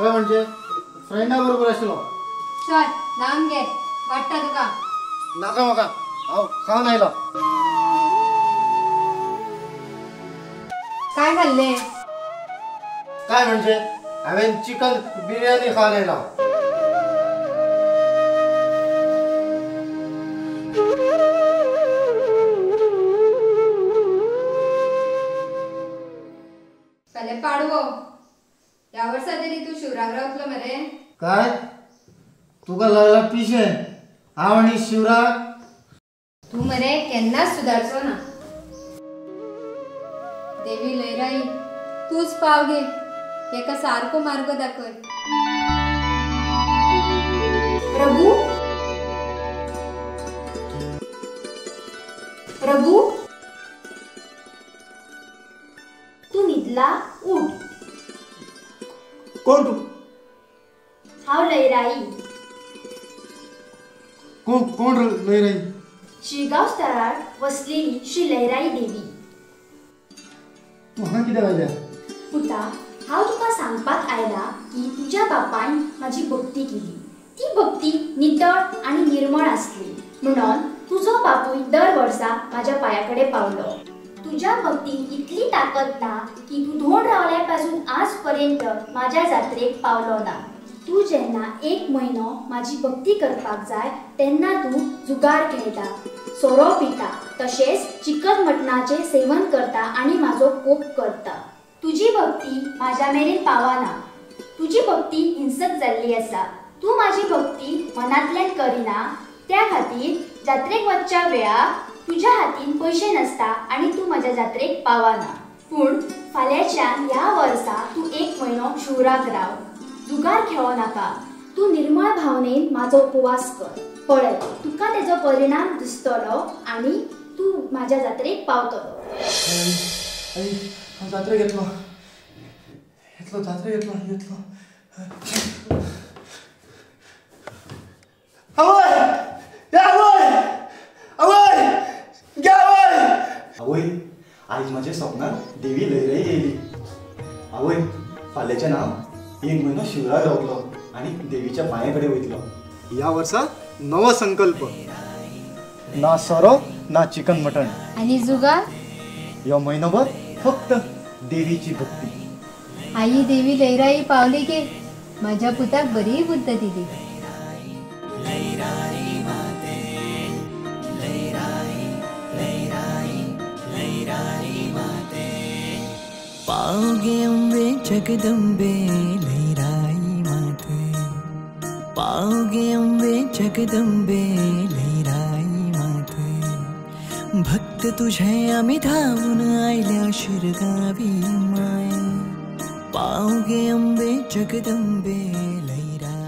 काय म्हणजे फ्रेंडा बरोबर आशिलो चल नाम घे वाटता तुका नाका म्हाका हांव खावन आयलो काय खाल्ले काय म्हणजे हांवें चिकन बिर्याणी खावन आयलो फाल्यां पाडवो ह्या वर्सा तरी तू शिवराक रावतलो मरे काय तुका लागला पिशे हांव आनी शिवराक तू मरे केन्नाच सुदारचो ना देवी लयराई तूच पाव घे एका सारको मार्ग दाखय प्रभू प्रभू तू न्हिदला उठ कोण तू हांव लयराई कोण लयराई शिरगांव स्थरार वसलेली श्री लयराई देवी तू हांगा कित्याक आयल्या पुता हांव तुका सांगपाक आयला की तुज्या बापायन म्हाजी भक्ती केली ती भक्ती नितळ आनी निर्मळ आसली म्हणून तुजो बापूय दर वर्सा म्हाज्या पांया कडेन पावलो तुज्या भक्तीन इतली ताकद ना की तू धोंड रावल्या पासून आज पर्यंत म्हाज्या जात्रेक पावलो ना तू जेन्ना 1 म्हयनो म्हाजी भक्ती करपाक जाय तेन्ना तू जुगार खेळटा सोरो पिता तशेंच चिकन मटणाचें सेवन करता आनी म्हाजो कोप करता तुजी भक्ती म्हाज्या मेरेन पावना तुजी भक्ती हिंसक जाल्ली आसा तू म्हाजी भक्ती मनांतल्यान करिना त्या खातीर जात्रेक वचच्या वेळार तुज्या हातीन पयशे नसता आनी तू म्हाज्या जात्रेक पावना पूण फाल्यांच्यान ह्या वर्सा तू 1 म्हयनो शिवराक राव जुगार खेळो नाका तू निर्मळ भावनेन म्हाजो उपवास कर पळय तुका तेजो परिणाम दिसतलो आनी तू म्हाज्या जात्रेक पावतलो हांव जात्रेक येतलो जात्रेक येतलो आवय आवय आवय आवय आवय आयज माझ्या स्वप्नात देवी लयराई येयली आवय फाल्यांच्यान हांव 1 म्हयनो शिवराक रावतलो आनी देवीच्या पांया कडेन वयतलो ह्या वर्सा नवो संकल्प ना सोरो ना चिकन मटण आनी जुगार ह्यो म्हयनोभर फक्त देवीची भक्ती आई देवी लयराई पावली गे माझ्या पुताक बरी बुद्ध दिली पाओगे अम्बे जगदम्बे लैराई माते पाओगे अम्बे जगदम्बे लैराई माते भक्त तुझे आम्ही धावून आयल्या शिरगावी माय पाओगे अम्बे जगदम्बे लैराई